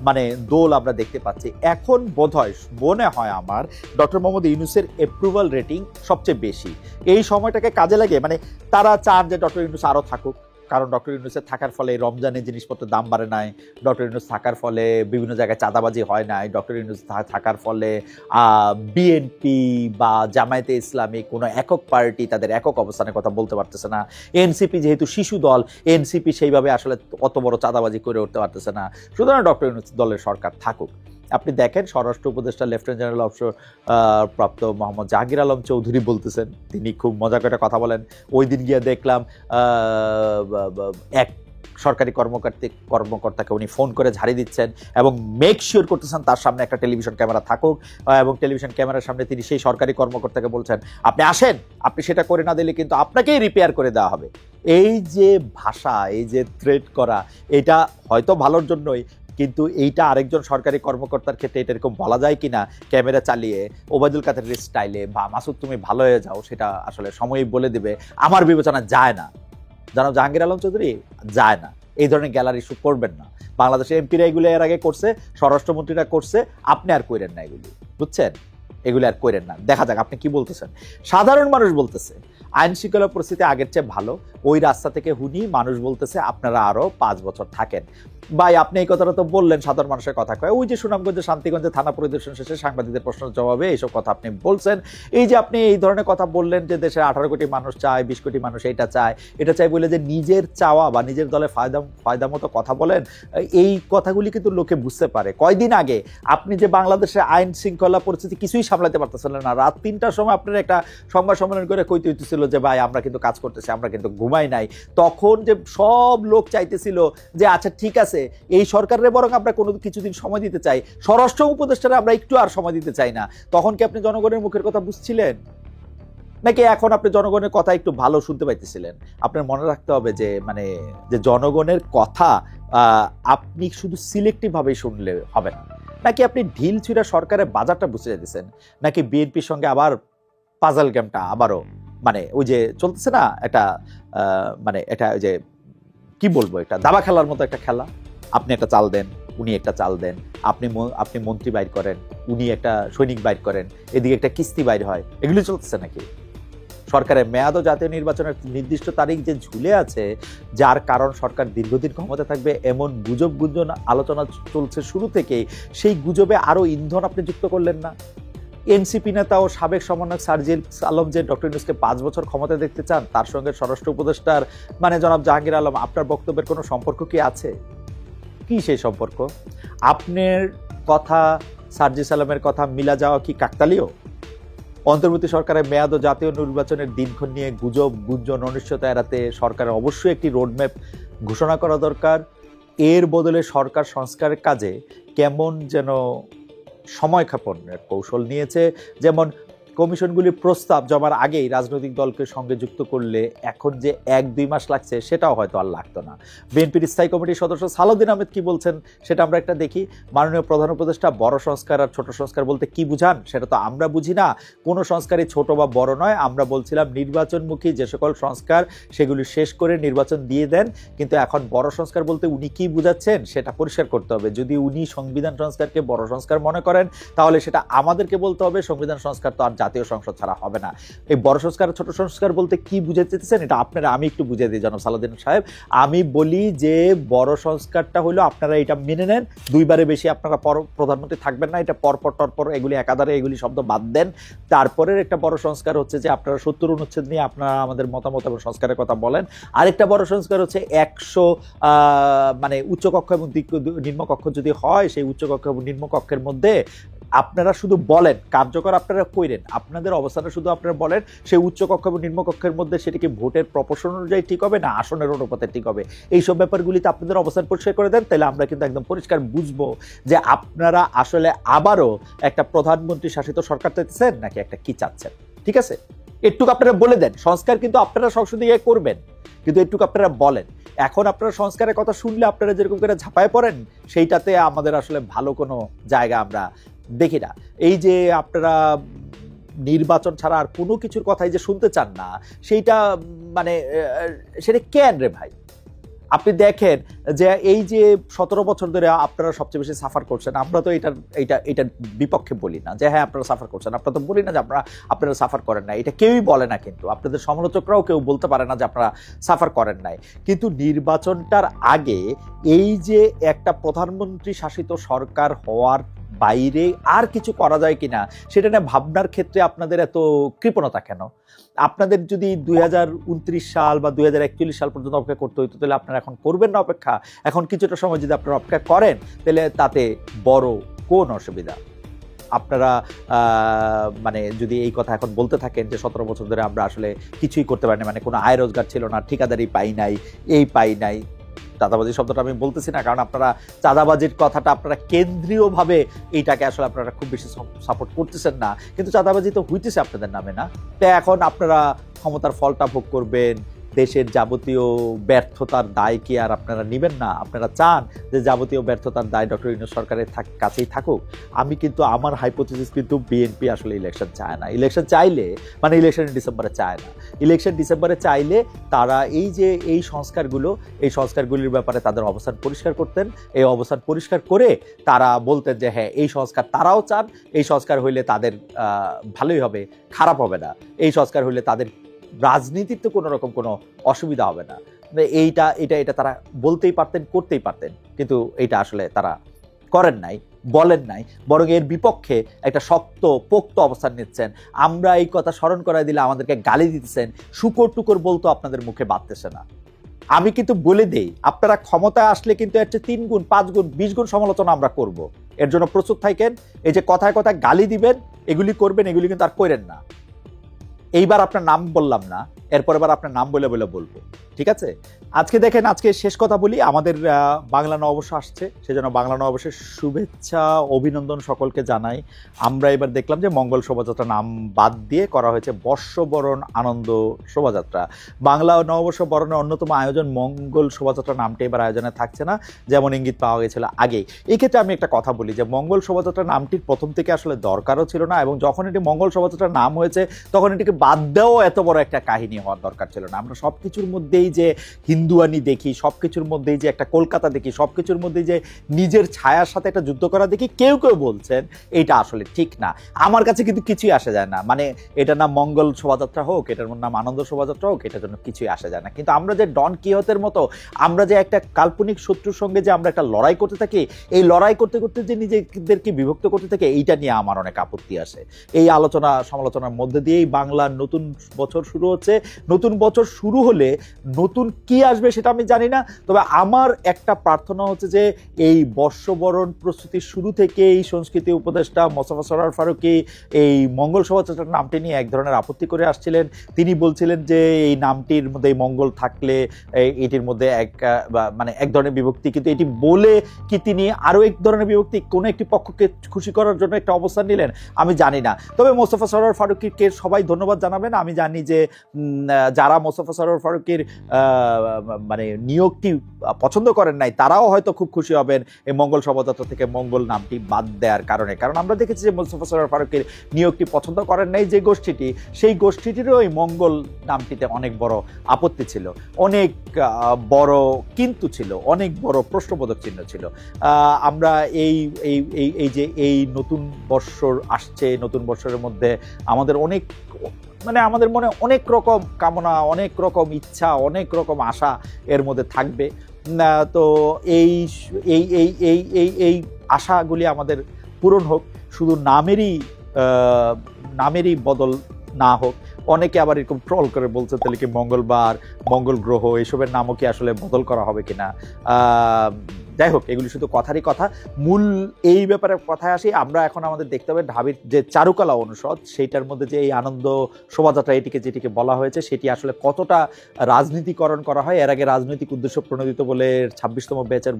মানে দোল আমরা দেখতে পাচ্ছি। এখন বোধহয় মনে হয় আমার ডক্টর মোহাম্মদ ইউনূসের অ্যাপ্রুভাল রেটিং সবচেয়ে বেশি। এই সময়টাকে কাজে লাগে, মানে তারা চান যে ডক্টর ইউনূস আরও থাকুক, কারণ ডক্টর ইউনূসের থাকার ফলে রমজানে জিনিসপত্রের দাম বাড়ে নাই, ডক্টর ইউনূস থাকার ফলে বিভিন্ন জায়গায় চাঁদাবাজি হয় নাই, ডক্টর ইউনূস থাকার ফলে বিএনপি বা জামায়াতে ইসলামী কোনো একক পার্টি তাদের একক অবস্থানের কথা বলতে পারতেছে না, এনসিপি যেহেতু শিশু দল, এনসিপি সেইভাবে আসলে অত বড় চাঁদাবাজি করে উঠতে পারতেছে না, সুতরাং ডক্টর ইউনূস দলের সরকার থাকুক। আপনি দেখেন স্বরাষ্ট্র উপদেষ্টা লেফটেন্যান্ট জেনারেল অবসর প্রাপ্ত মোহাম্মদ জাহাঙ্গীর আলম চৌধুরী বলতেছেন, তিনি খুব মজা করে কথা বলেন। ওই দিন গিয়ে দেখলাম এক সরকারি কর্মকর্তাকে উনি ফোন করে ঝাড়ি দিচ্ছেন এবং মেক শিওর করতেছেন তার সামনে একটা টেলিভিশন ক্যামেরা থাকুক, এবং টেলিভিশন ক্যামেরার সামনে তিনি সেই সরকারি কর্মকর্তাকে বলছেন, আপনি আসেন, আপনি সেটা করে না দিলে কিন্তু আপনাকেই রিপেয়ার করে দেওয়া হবে। এই যে ভাষা, এই যে থ্রেট করা, এটা হয়তো ভালোর জন্যই, কিন্তু এইটা আরেকজন সরকারি কর্মকর্তার ক্ষেত্রে এটা এরকম বলা যায় কিনা ক্যামেরা চালিয়ে ওবায়দুল কাদেরের স্টাইলে, বা মাসুদ তুমি ভালো হয়ে যাও, সেটা আসলে সময়ই বলে দেবে। আমার বিবেচনা যায় না, জনাব জাহাঙ্গীর আলম চৌধুরী যায় না, এই ধরনের গ্যালারি শো করবেন না। বাংলাদেশের এমপিরা এগুলো এর আগে করছে, স্বরাষ্ট্রমন্ত্রীরা করছে, আপনি আর কইরেন না এগুলি, বুঝছেন? এগুলো আর কইরেন না। দেখা যাক আপনি কি বলতেছেন। সাধারণ মানুষ বলতেছে আইন শৃঙ্খলা পরিস্থিতি আগের চেয়ে ভালো, ওই রাস্তা থেকে হুনি মানুষ বলতেছে আপনারা আরো 5 বছর থাকেন। ভাই আপনি এই কথাটা তো বললেন, সাধারণ মানুষের কথা কয়, ওই যে সুনামগঞ্জে শান্তিগঞ্জে থানা পরিদর্শন শেষে সাংবাদিকদের প্রশ্নের জবাবে এইসব কথা আপনি বলছেন। এই যে আপনি এই ধরনের কথা বললেন যে দেশের 18 কোটি মানুষ চায়, 20 কোটি মানুষ এটা চায়, এটা চাই বলে যে নিজের চাওয়া বা নিজের দলের ফায়দা মতো কথা বলেন, এই কথাগুলি কিন্তু লোকে বুঝতে পারে। কয়দিন আগে আপনি যে বাংলাদেশের আইন শৃঙ্খলা পরিস্থিতি কিছুই সামলাতে পারতেছিলেন না, রাত 3টার সময় আপনার একটা সংবাদ সম্মেলন করে কইতে হইতেছিল যে ভাই আমরা কিন্তু কাজ করতেছি, আমরা কিন্তু ঘুমাই নাই। তখন যে সব লোক চাইতেছিল যে আচ্ছা ঠিক আছে, এই সরকারের বরং আমরা কোনো কিছুদিন সময় দিতে চাই, স্বরাষ্ট্র উপদেষ্টারা আমরা একটু আর সময় দিতে চাই না। তখন কি আপনি জনগণের মুখের কথা বুঝছিলেন, নাকি এখন আপনি জনগণের কথা একটু ভালো শুনতে পাইতেছিলেন? আপনার মনে রাখতে হবে যে মানে যে জনগণের কথা আপনি শুধু সিলেক্টিভ ভাবে শুনলে হবে না। নাকি আপনি ঢিল ছুঁড়া সরকারের বাজারটা বুঝে যেতেছেন, নাকি বিএনপির সঙ্গে আবার পাজল গেমটা আবারও মানে ওই যে চলতেছে না একটা মানে এটা ওই যে কি বলবো, একটা দাবা খেলার মতো একটা খেলা। আপনি একটা চাল দেন, উনি একটা চাল দেন, আপনি মন্ত্রী বাইর করেন, উনি একটা সৈনিক বাইর করেন, এদিকে একটা কিস্তি বাইর হয়, এগুলি চলতেছে নাকি? সরকারের মেয়াদ ও জাতীয় নির্বাচনের নির্দিষ্ট তারিখ যে ঝুলে আছে, যার কারণ সরকার দীর্ঘদিন ক্ষমতা থাকবে এমন গুজব গুঞ্জন আলোচনা চলছে শুরু থেকেই, সেই গুজবে আরো ইন্ধন আপনি যুক্ত করলেন না? এনসিপি নেতা ও সাবেক সমন্বয়ক সার্জিল আলম যে ডক্টর ইউনূসকে 5 বছর ক্ষমতা দেখতে চান, তার সঙ্গে স্বরাষ্ট্র উপদেষ্টার মানে জনাব জাহাঙ্গীর আলম আপনার বক্তব্যের কোনো সম্পর্ক কি আছে? কি সেই সম্পর্ক? আপনার কথা সার্জিল আলমের কথা মিলা যাওয়া কি কাকতালীয়? অন্তর্বর্তী সরকারের মেয়াদ ও জাতীয় নির্বাচনের দিনক্ষণ নিয়ে গুজব গুঞ্জন অনিশ্চয়তা এড়াতে সরকারের অবশ্যই একটি রোডম্যাপ ঘোষণা করা দরকার। এর বদলে সরকার সংস্কারের কাজে কেমন যেন সময়ক্ষেপণের কৌশল নিয়েছে, যেমন কমিশনগুলির প্রস্তাব জমার আগেই রাজনৈতিক দলকে সঙ্গে যুক্ত করলে এখন যে 1-2 মাস লাগছে সেটাও হয়তো আর লাগতো না। বিএনপির স্থায়ী কমিটির সদস্য সালাউদ্দিন আহমেদ কি বলছেন সেটা আমরা একটা দেখি। মাননীয় প্রধান উপদেষ্টা বড় সংস্কার আর ছোট সংস্কার বলতে কি বুঝান সেটা তো আমরা বুঝি না। কোনো সংস্কারই ছোট বা বড় নয়। আমরা বলছিলাম নির্বাচনমুখী যে সকল সংস্কার সেগুলি শেষ করে নির্বাচন দিয়ে দেন, কিন্তু এখন বড় সংস্কার বলতে উনি কি বুঝাচ্ছেন সেটা পরিষ্কার করতে হবে। যদি উনি সংবিধান সংস্কারকে বড় সংস্কার মনে করেন তাহলে সেটা আমাদেরকে বলতে হবে। সংবিধান সংস্কার তো আর জাতীয় সংসদ ছাড়া হবে না। এই বড় সংস্কার ছোট সংস্কার বলতে কি বুঝাতে চেয়েছেন এটা আপনারা, আমি একটু বুঝিয়ে দিই জনাব সালাউদ্দিন সাহেব। আমি বলি যে বড় সংস্কারটা হলো আপনারা এটা মেনে নেন, 2বারে বেশি আপনারা প্রধানমন্ত্রী থাকবেন না, এটা পরপর টরপর এগুলি একাধারে এগুলি শব্দ বাদ দেন। তারপরের একটা বড় সংস্কার হচ্ছে যে আপনারা 70 অনুচ্ছেদ নিয়ে আপনারা আমাদের মতামত এবং সংস্কারের কথা বলেন। আরেকটা বড় সংস্কার হচ্ছে 100 মানে উচ্চকক্ষ এবং নিম্নকক্ষ যদি হয়, সেই উচ্চকক্ষ এবং নিম্নকক্ষের মধ্যে আপনারা শুধু বলেন, কার্যকর আপনারা কইরেন, আপনাদের অবস্থানে শুধু আপনারা বলেন সেই উচ্চকক্ষ এবং নিম্নকক্ষের মধ্যে সেটা কি ভোটের প্রপোর্শন অনুযায়ী ঠিক হবে না আসনের অনুপাতে ঠিক হবে, এইসব ব্যাপারগুলিতে আপনাদের অবস্থান পরিষ্কার করে দেন, তাহলে আমরা কিন্তু একদম পরিষ্কার বুঝবো যে আপনারা আসলে আবারও একটা প্রধানমন্ত্রী শাসিত সরকার চাইতেছেন নাকি একটা কি চাচ্ছেন। ঠিক আছে, একটুকু আপনারা বলে দেন। সংস্কার কিন্তু আপনারা সংসদীয় করবেন, কিন্তু একটু আপনারা বলেন। এখন আপনারা সংস্কারের কথা শুনলে আপনারা যেরকম করে ঝাঁপায় পড়েন সেইটাতে আমাদের আসলে ভালো কোনো জায়গা আমরা দেখি না। এই যে আপনারা নির্বাচন ছাড়া আর কোনো কিছুর কথাই যে শুনতে চান না, সেইটা মানে সেটা কেন রে ভাই? আপনি দেখেন যে এই যে 17 বছর ধরে আপনারা সবচেয়ে বেশি সাফার করছেন, আমরা তো এটার বিপক্ষে বলি না যে হ্যাঁ আপনারা সাফার করছেন, আমরা তো বলি না যে আপনারা সাফার করেন না, এটা কেউই বলে না, কিন্তু আপনাদের সমালোচকরাও কেউ বলতে পারে না যে আপনারা সাফার করেন নাই। কিন্তু নির্বাচনটার আগে এই যে একটা প্রধানমন্ত্রী শাসিত সরকার হওয়ার বাইরে আর কিছু করা যায় কিনা সেটা নিয়ে ভাবনার ক্ষেত্রে আপনাদের এত কৃপণতা কেন? আপনাদের যদি 2029 সাল বা 2041 সাল পর্যন্ত অপেক্ষা করতে হইতো, তাহলে আপনারা এখন করবেন না অপেক্ষা? এখন কিছুটা সময় যদি আপনারা অপেক্ষা করেন, তাহলে তাতে বড় কোন অসুবিধা? আপনারা মানে যদি এই কথা এখন বলতে থাকেন যে 17 বছর ধরে আমরা আসলে কিছুই করতে পারিনি, মানে কোনো আয় রোজগার ছিল না, ঠিকাদারি পাই নাই, এই পাই নাই, চাঁদাবাজি শব্দটা আমি বলতেছি না, কারণ আপনারা চাঁদাবাজির কথাটা আপনারা কেন্দ্রীয়ভাবে এইটাকে আসলে আপনারা খুব বেশি সাপোর্ট করতেছেন না, কিন্তু চাঁদাবাজি তো হইতেছে আপনাদের নামে না? তাই এখন আপনারা ক্ষমতার ফলটা ভোগ করবেন, দেশের যাবতীয় ব্যর্থতার দায় কি আর আপনারা নেবেন না? আপনারা চান যে যাবতীয় ব্যর্থতার দায় ডক্টর ইউনূস সরকারের কাছেই থাকুক? আমি কিন্তু আমার হাইপোথিসিস কিন্তু বিএনপি আসলে ইলেকশন চায় না। ইলেকশন চাইলে মানে ইলেকশন ডিসেম্বরে চায় না, ইলেকশন ডিসেম্বরে চাইলে তারা এই যে এই সংস্কারগুলির ব্যাপারে তাদের অবস্থান পরিষ্কার করতেন, এই অবস্থান পরিষ্কার করে তারা বলতেন যে হ্যাঁ এই সংস্কার তারাও চান, এই সংস্কার হইলে তাদের ভালোই হবে, খারাপ হবে না, এই সংস্কার হইলে তাদের রাজনীতির তো কোনো রকম কোনো অসুবিধা হবে না। এটা তারা বলতেই পারতেন, করতেই পারতেন, কিন্তু এটা আসলে তারা করেন নাই, বলেন নাই, বরং এর বিপক্ষে একটা শক্ত পোক্ত অবস্থান নিচ্ছেন। আমরা এই কথা স্মরণ করাই দিলে আমাদেরকে গালি দিতেছেন, শুকর টুকর বলতো আপনাদের মুখে বাঁধতেছে না। আমি কিন্তু বলে দেই, আপনারা ক্ষমতায় আসলে কিন্তু এর চেয়ে 3 গুণ 5 গুণ 20 গুণ সমালোচনা আমরা করব। এর জন্য প্রস্তুত থাকেন। এই যে কথায় কথায় গালি দিবেন, এগুলি করবেন, এগুলি কিন্তু আর করেন না। এইবার আপনার নাম বললাম না, এরপর এবার আপনার নাম বলে বলবো, ঠিক আছে? আজকে দেখেন, আজকে শেষ কথা বলি, আমাদের বাংলা নববর্ষ আসছে, সেজন্য বাংলা নববর্ষের শুভেচ্ছা অভিনন্দন সকলকে জানাই। আমরা এবার দেখলাম যে মঙ্গল শোভাযাত্রা নাম বাদ দিয়ে করা হয়েছে বর্ষবরণ আনন্দ শোভাযাত্রা। বাংলা নববর্ষ বরণের অন্যতম আয়োজন মঙ্গল শোভাযাত্রা নামটি এবার আয়োজনে থাকছে না, যেমন ইঙ্গিত পাওয়া গেছিল আগে। এই ক্ষেত্রে আমি একটা কথা বলি যে মঙ্গল শোভাযাত্রা নামটির প্রথম থেকে আসলে দরকারও ছিল না, এবং যখন এটি মঙ্গল শোভাযাত্রার নাম হয়েছে তখন এটিকে বাদ দেওয়াও এত বড় একটা কাহিনী হওয়ার দরকার ছিল না। আমরা সব কিছুর মধ্যেই যে হিন্দুয়ানি দেখি, সব কিছুর মধ্যেই যে একটা কলকাতা দেখি, সব কিছুর মধ্যেই যে নিজের ছায়ার সাথে একটা যুদ্ধ করা দেখি, কেউ বলছেন এটা আসলে ঠিক না। আমার কাছে কিন্তু কিছুই আসে যায় না, মানে এটার নাম মঙ্গল শোভাযাত্রা হোক, এটার নাম আনন্দ শোভাযাত্রা হোক, এটার জন্য কিছুই আসে যায় না। কিন্তু আমরা যে ডন কিহতের মতো আমরা যে একটা কাল্পনিক শত্রুর সঙ্গে যে আমরা একটা লড়াই করতে থাকি, এই লড়াই করতে করতে যে নিজেদেরকে বিভক্ত করতে থাকি, এইটা নিয়ে আমার অনেক আপত্তি আসে। এই আলোচনা সমালোচনার মধ্যে দিয়েই বাংলার নতুন বছর শুরু হচ্ছে। নতুন বছর শুরু হলে নতুন কি আসবে সেটা আমি জানি না, তবে আমার একটা প্রার্থনা হচ্ছে যে এই বর্ষবরণ প্রস্তুতির শুরু থেকে এই সংস্কৃতি উপদেষ্টা মোস্তফা সরোয়ার ফারুকী এই মঙ্গল শোভাযাত্রার নামটি নিয়ে এক ধরনের আপত্তি করে আসছিলেন। তিনি বলছিলেন যে এই নামটির মধ্যে এই মঙ্গল থাকলে এটির মধ্যে এক ধরনের বিভক্তি, কিন্তু এটি বলে কি তিনি আরও এক ধরনের বিভক্তি কোনো একটি পক্ষকে খুশি করার জন্য একটা অবস্থান নিলেন আমি জানি না। তবে মোস্তফা সরোয়ার ফারুকীকে সবাই ধন্যবাদ জানাবেন। আমি জানি যে যারা মোস্তফা সরোয়ার ফারুকীর মানে নিয়োগটি পছন্দ করেন নাই তারাও হয়তো খুব খুশি হবেন এই মঙ্গল শোভাযাত্রা থেকে মঙ্গল নামটি বাদ দেওয়ার কারণে, কারণ আমরা দেখেছি যে মোস্তফা সরোয়ার ফারুকীর নিয়োগটি পছন্দ করেন নাই যে গোষ্ঠীটি, সেই গোষ্ঠীটিরও এই মঙ্গল নামটিতে অনেক বড় আপত্তি ছিল, অনেক বড় কিন্তু ছিল, অনেক বড় প্রশ্নবোধক চিহ্ন ছিল। আমরা এই যে এই নতুন বৎসর আসছে, নতুন বৎসরের মধ্যে আমাদের আমাদের মনে অনেক রকম কামনা, অনেক রকম ইচ্ছা, অনেক রকম আশা এর মধ্যে থাকবে। তো এই আশাগুলি আমাদের পূরণ হোক, শুধু নামেরই বদল না হোক। অনেকে আবার এরকম ট্রল করে বলছে তাহলে কি মঙ্গলবার, মঙ্গল গ্রহ এসবের নামও কি আসলে বদল করা হবে কিনা। যাই হোক, এগুলি শুধু কথারই কথা। মূল এই ব্যাপারে কথায় আসি, আমরা এখন আমাদের দেখতে হবে ঢাবির যে চারুকলা অনুষদ, সেইটার মধ্যে যে এই আনন্দ শোভাযাত্রা যেটিকে বলা হয়েছে সেটি আসলে কতটা রাজনীতিকরণ করা হয়। এর আগে রাজনৈতিক উদ্দেশ্য প্রণোদিত বলে 26তম ব্যাচের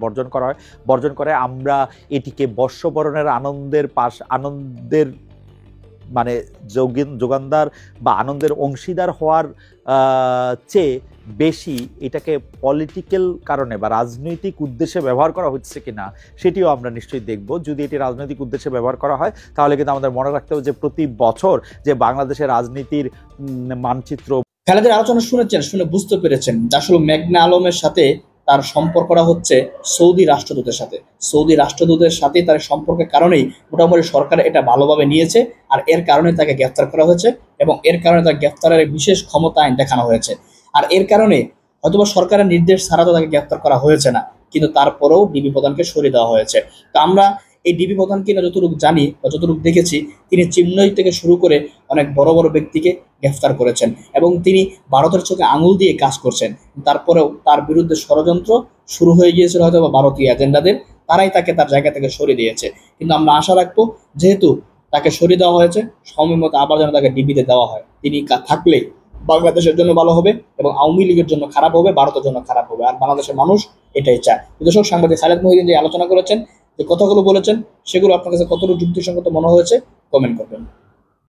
বর্জন করে আমরা এটিকে বর্ষবরণের আনন্দের মানে যোগানদার বা আনন্দের অংশীদার হওয়ার চেয়ে বেশি এটাকে পলিটিক্যাল কারণে বা রাজনৈতিক উদ্দেশ্যে ব্যবহার করা হচ্ছে কিনা সেটিও আমরা নিশ্চয়ই দেখব। যদি এটি রাজনৈতিক উদ্দেশ্যে ব্যবহার করা হয় তাহলে কিন্তু আমাদের মনে রাখতে হবে যে প্রতি বছর যে বাংলাদেশের রাজনীতির মানচিত্র। খালেদের আলোচনা শুনেছেন, শুনে বুঝতে পেরেছেন আসলে মেঘনা আলমের সাথে তার সম্পর্কটা হচ্ছে সৌদি রাষ্ট্রদূতের সাথে। সৌদি রাষ্ট্রদূতের সাথে তার সম্পর্কের কারণেই মোটামুটি সরকার এটা ভালোভাবে নিয়েছে, আর এর কারণে তাকে গ্রেফতার করা হয়েছে এবং এর কারণে তার গ্রেফতারের বিশেষ ক্ষমতা আইন দেখানো হয়েছে। আর এর কারণে হয়তোবা সরকারের নির্দেশ ছাড়া তো তাকে গ্রেফতার করা হয়েছে না, কিন্তু তারপরেও ডিবি প্রধানকে সরিয়ে দেওয়া হয়েছে। তো আমরা এই ডিবি প্রধানকে যতটুকু জানি বা যতটুকু দেখেছি, তিনি চিন্ময় থেকে শুরু করে অনেক বড় বড় ব্যক্তিকে গ্রেফতার করেছেন এবং তিনি ভারতের চোখে আঙুল দিয়ে কাজ করছেন। তারপরেও তার বিরুদ্ধে ষড়যন্ত্র শুরু হয়ে গিয়েছিল হয়তো বা ভারতীয় এজেন্ডাদের, তারাই তাকে তার জায়গা থেকে সরিয়ে দিয়েছে। কিন্তু আমরা আশা রাখবো, যেহেতু তাকে সরিয়ে দেওয়া হয়েছে, সময় মতো আবার যেন তাকে ডিবিতে দেওয়া হয়। তিনি থাকলে বাংলাদেশের জন্য ভালো হবে এবং আওয়ামী লীগের জন্য খারাপ হবে, ভারতের জন্য খারাপ হবে, আর বাংলাদেশের মানুষ এটাই চায়। দর্শক, সাংবাদিক খালেদ মহিউদ্দিন যে আলোচনা করেছেন, যে কথাগুলো বলেছেন, সেগুলো আপনার কাছে কতটুকু যুক্তিসঙ্গত মনে হয়েছে কমেন্ট করবেন।